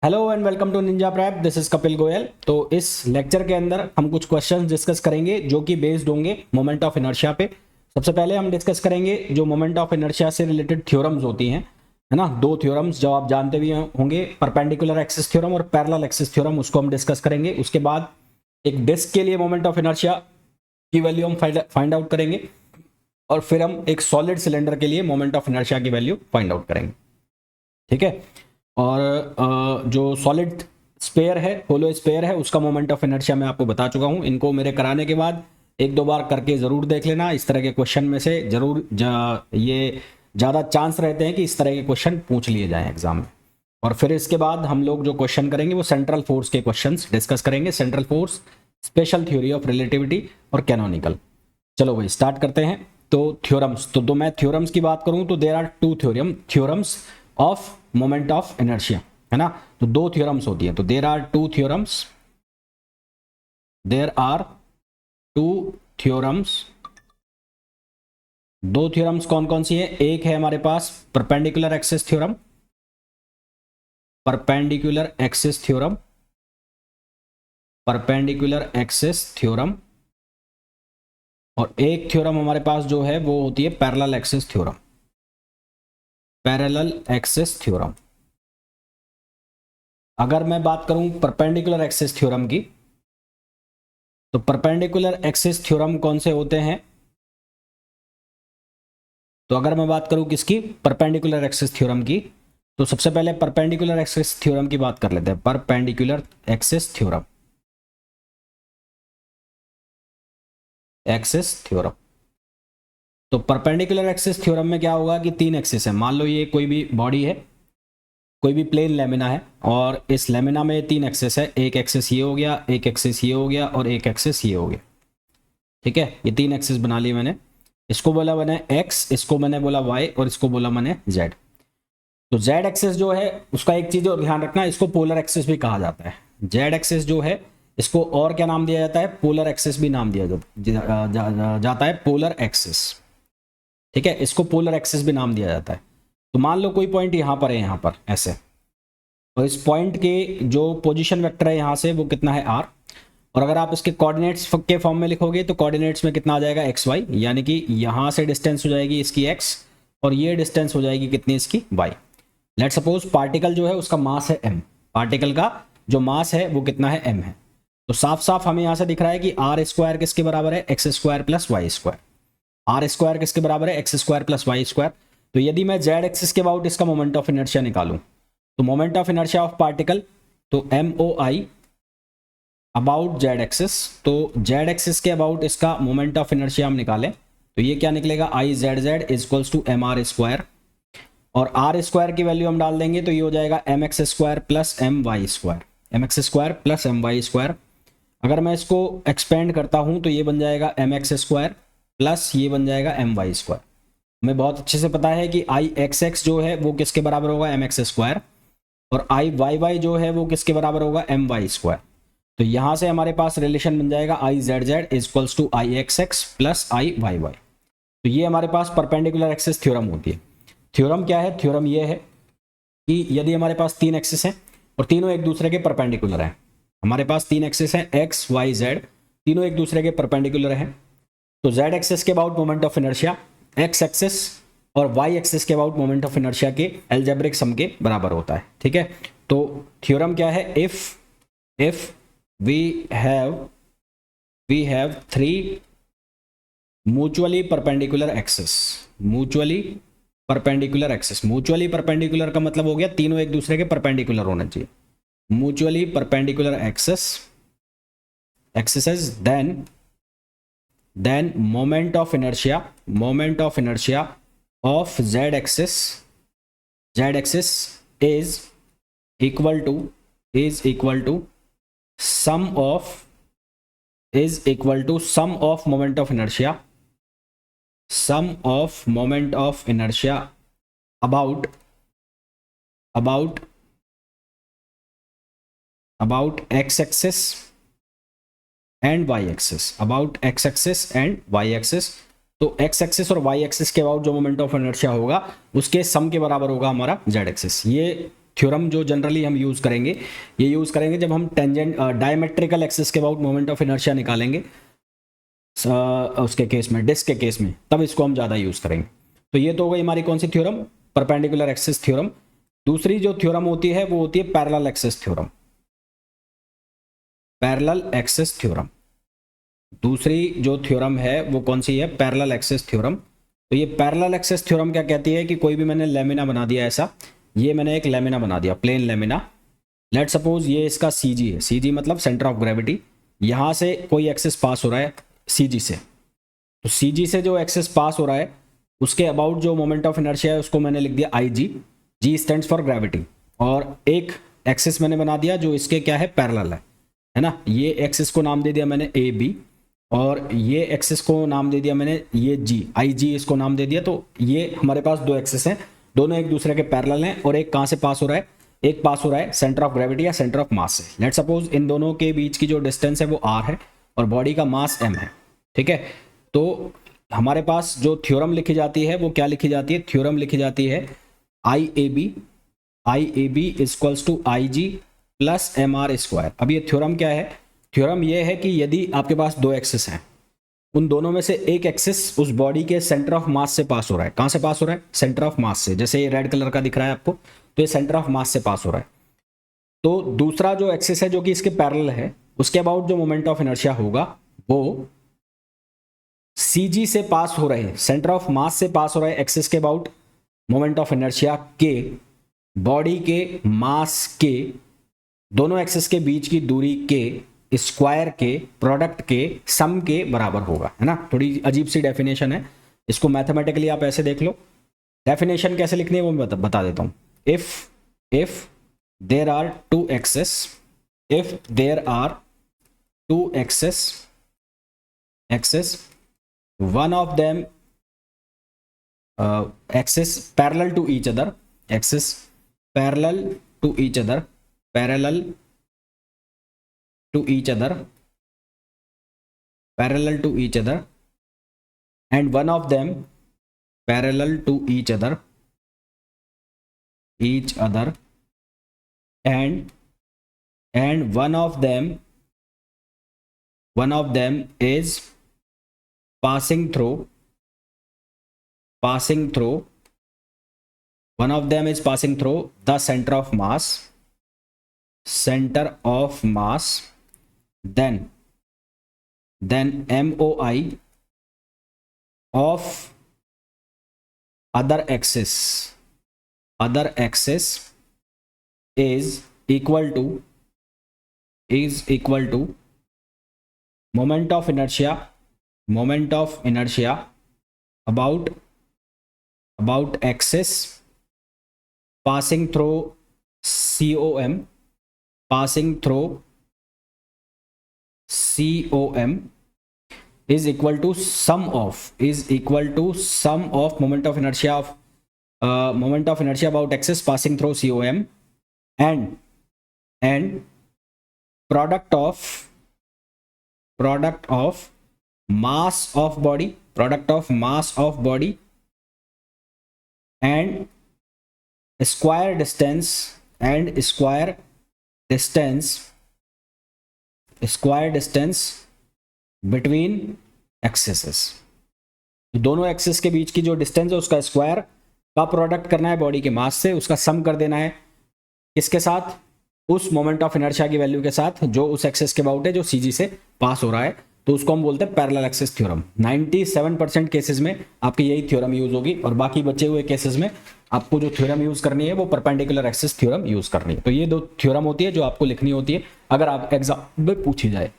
Hello and welcome to Ninja Prep. This is Kapil Goyal. तो इस lecture के अंदर हम कुछ क्वेश्चंस डिस्कस करेंगे जो कि बेस्ड होंगे मोमेंट ऑफ इनर्शिया पे। सबसे पहले हम डिस्कस करेंगे जो मोमेंट ऑफ इनर्शिया से रिलेटेड थ्योरम्स होती हैं, है ना। दो थ्योरम्स जो आप जानते भी होंगे, परपेंडिकुलर एक्सिस थ्योरम और पैरेलल एक्सिस थ्योरम, उसको हम डिस्कस करेंगे। उसके बाद एक डिस्क के लिए मोमेंट ऑफ इनर्शिया की वैल्यू हम फाइंड आउट करेंगे और फिर हम एक सॉलिड सिलेंडर के लिए मोमेंट ऑफ इनर्शिया की वैल्यू फाइंड आउट करेंगे, ठीक है। और जो सॉलिड स्पेयर है, होलो स्पेयर है, उसका मोमेंट ऑफ इनर्शिया मैं आपको बता चुका हूं। इनको मेरे कराने के बाद एक दो बार करके ज़रूर देख लेना। इस तरह के क्वेश्चन में से ज़रूर ये ज़्यादा चांस रहते हैं कि इस तरह के क्वेश्चन पूछ लिए जाएं एग्जाम में। और फिर इसके बाद हम लोग जो क्वेश्चन करेंगे वो सेंट्रल फोर्स के क्वेश्चंस डिस्कस करेंगे। Central force, special theory of relativity और कैनोनिकल। चलो भाई स्टार्ट करते हैं। तो थ्योरम्स, तो मैं थ्योरम्स की बात करूं तो there are two theorems of moment of inertia, है ना। तो दो थ्योरम्स होती है। तो देयर आर टू थ्योरम्स, दो थ्योरम्स कौन कौन सी है? एक है हमारे पास perpendicular axis theorem, perpendicular axis theorem, और एक थ्योरम हमारे पास जो है वो होती है पैरेलल एक्सिस थ्योरम। अगर मैं बात करूं परपेंडिकुलर एक्सिस थ्योरम की, तो परपेंडिकुलर एक्सिस थ्योरम कौन से होते हैं? तो अगर मैं बात करूं किसकी, परपेंडिकुलर एक्सिस थ्योरम की, तो सबसे पहले परपेंडिकुलर एक्सिस थ्योरम की बात कर लेते हैं। परपेंडिकुलर एक्सिस थ्योरम, तो परपेंडिकुलर एक्सिस थ्योरम में क्या होगा कि तीन एक्सिस है। मान लो ये कोई भी बॉडी है, कोई भी प्लेन लेमिना है, और इस लेमिना में तीन एक्सिस है। एक एक्सिस ये हो गया, एक एक्सिस ये हो गया, और एक एक्सिस ये हो गया, ठीक है। ये तीन एक्सिस बना लिए मैंने। इसको बोला मैंने एक्स, इसको मैंने बोला वाई, और इसको बोला मैंने जेड। तो जेड एक्सिस जो है उसका एक चीज और ध्यान रखना, इसको पोलर एक्सिस भी कहा जाता है। जेड एक्सिस जो है इसको और क्या नाम दिया जाता है? पोलर एक्सिस भी नाम दिया जाता है, पोलर एक्सिस, ठीक है। इसको पोलर एक्सिस भी नाम दिया जाता है। तो मान लो कोई पॉइंट यहां पर है, यहां पर ऐसे, तो इस पॉइंट के जो पोजीशन वेक्टर है यहां से वो कितना है? आर। और अगर आप इसके कोऑर्डिनेट्स के फॉर्म में लिखोगे तो कोऑर्डिनेट्स में कितना आ जाएगा? एक्स वाई, यानी कि यहां से डिस्टेंस हो जाएगी इसकी एक्स, और ये डिस्टेंस हो जाएगी कितनी? इसकी वाई। लेट सपोज पार्टिकल जो है उसका मास है एम, पार्टिकल का जो मास है वो कितना है? एम है। तो साफ साफ हमें यहां से दिख रहा है कि आर स्क्वायर किसके बराबर है? X square plus y square. R square किसके बराबर है? X square plus y square. तो यदि मैं जेड एक्सिस के अबाउट इसका मोमेंट ऑफ इनर्शिया निकालूं, तो moment of inertia of particle, तो m o I about z axis, तो जेड एक्सिस के अबाउट इसका मोमेंट ऑफ इनर्शिया हम निकालें तो ये क्या निकलेगा? I z z is equals to m r square, और आर स्क्वायर की वैल्यू हम डाल देंगे तो ये हो जाएगा M x square plus M y square, M x square plus M y square. अगर मैं इसको एक्सपेंड करता हूं तो ये बन जाएगा एम एक्स स्क्वायर प्लस ये बन जाएगा एम वाई स्क्वायर। हमें बहुत अच्छे से पता है कि आई एक्स एक्स जो है वो किसके बराबर होगा? एम एक्स स्क्वायर, और आई वाई वाई जो है वो किसके बराबर होगा? M y square. तो यहां से हमारे पास रिलेशन बन जाएगा I z z is equals to I x x plus I y y. तो ये हमारे पास परपेंडिकुलर एक्सिस थ्योरम होती है। थ्योरम क्या है? थ्योरम ये है कि यदि हमारे पास तीन एक्सिस हैं और तीनों एक दूसरे के परपेंडिकुलर हैं, हमारे पास तीन एक्सिस हैं एक्स वाई जेड, तीनों एक दूसरे के परपेंडिकुलर हैं, तो जेड एक्सिस के about moment of inertia x axis और वाई एक्सिस के अबाउट मोमेंट ऑफ इनर्शिया के एल्जेब्रिक सम के बराबर होता है, ठीक है। तो थ्योरम क्या है? If we have three mutually perpendicular axis, mutually perpendicular का मतलब हो गया तीनों एक दूसरे के परपेंडिकुलर होना चाहिए। mutually perpendicular axes, then moment of inertia of z axis is equal to sum of moment of inertia about x axis and y axis, तो x एक्सिस और y एक्सिस के अबाउट जो मोमेंट ऑफ इनर्शिया होगा उसके सम के बराबर होगा हमारा z एक्सिस। ये थ्योरम जो जनरली हम यूज़ करेंगे, ये यूज़ करेंगे जब हम टेंजेंट डायमेट्रिकल एक्सिस के अबाउट मोमेंट ऑफ इनर्शिया निकालेंगे उसके केस में, डिस्क के केस में, तब इसको हम ज़्यादा यूज़ करेंगे। तो ये तो हो गई हमारी कौन सी थ्योरम, परपेंडिकुलर एक्सिस थ्योरम। दूसरी जो थ्योरम होती है वो होती है parallel axis theorem. Parallel axis theorem, दूसरी जो थ्योरम है वो कौन सी है, पैरेलल एक्सिस थ्योरम। तो ये पैरेलल एक्सिस थ्योरम क्या कहती है कि कोई भी मैंने लेमिना बना दिया ऐसा, ये मैंने एक लेमिना बना दिया, प्लेन लेमिना। लेट सपोज ये इसका सी जी है, सी जी मतलब सेंटर ऑफ ग्रेविटी। यहाँ से कोई एक्सिस पास हो रहा है सी जी से, तो सी जी से जो एक्सिस पास हो रहा है उसके अबाउट जो मोमेंट ऑफ इनर्शिया है उसको मैंने लिख दिया आई जी, जी स्टैंड्स फॉर ग्रेविटी। और एक एक्सिस मैंने बना दिया जो इसके क्या है, पैरेलल है ना। ये एक्सिस को नाम दे दिया मैंने ए बी, और ये एक्सिस को नाम दे दिया मैंने ये जी, आई जी इसको नाम दे दिया। तो ये हमारे पास दो एक्सिस हैं, दोनों एक दूसरे के पैरेलल हैं, और एक कहाँ से पास हो रहा है, एक पास हो रहा है सेंटर ऑफ ग्रेविटी या सेंटर ऑफ मास से। लेट सपोज इन दोनों के बीच की जो डिस्टेंस है वो आर है और बॉडी का मास एम है, ठीक है। तो हमारे पास जो थ्योरम लिखी जाती है वो क्या लिखी जाती है, थ्योरम लिखी जाती है I a b equals to I g plus m r square. अब ये थ्योरम क्या है, थ्योरम ये है कि यदि आपके पास दो एक्सिस हैं, उन दोनों में से एक एक्सिस उस बॉडी के सेंटर ऑफ मास से पास हो रहा है। कहाँ से पास हो रहा है, सेंटर ऑफ मास से। जैसे ये रेड कलर का दिख रहा है आपको, तो ये सेंटर ऑफ मास से पास हो रहा है। तो दूसरा जो एक्सिस है जो कि इसके पैरेलल है, उसके अबाउट जो मोमेंट ऑफ इनर्शिया होगा वो सी जी से पास हो रहे, सेंटर ऑफ मास से पास हो रहे एक्सिस के अबाउट मोमेंट ऑफ इनर्शिया के बॉडी के मास के दोनों एक्सिस के बीच की दूरी के स्क्वायर के प्रोडक्ट के सम के बराबर होगा, है ना। थोड़ी अजीब सी डेफिनेशन है, इसको मैथमेटिकली आप ऐसे देख लो। डेफिनेशन कैसे लिखनी है वो मैं बता देता हूँ। If there are two axes, if there are two axes, one of them axis parallel to each other, axis parallel to each other, parallel to each other, parallel to each other, and one of them parallel to each other, and one of them is passing through, one of them is passing through the center of mass, then MOI of other axis is equal to moment of inertia about axis passing through COM is equal to sum of moment of inertia about axis passing through COM and product of mass of body and square distance between axes। दोनों axis के बीच की जो distance है उसका square का product करना है body के मास से, उसका सम कर देना है किसके साथ, उस मोमेंट ऑफ इनर्शिया की वैल्यू के साथ जो उस एक्सिस के अबाउट है जो सीजी से पास हो रहा है। तो उसको हम बोलते हैं पैरेलल एक्सिस थ्योरम। 97% केसेस में आपकी यही थ्योरम यूज होगी, और बाकी बचे हुए केसेस में आपको जो थ्योरम यूज करनी है वो परपेंडिकुलर एक्सिस थ्योरम यूज करनी है। तो ये दो थ्योरम होती है जो आपको लिखनी होती है अगर आप एग्जाम में पूछी जाए।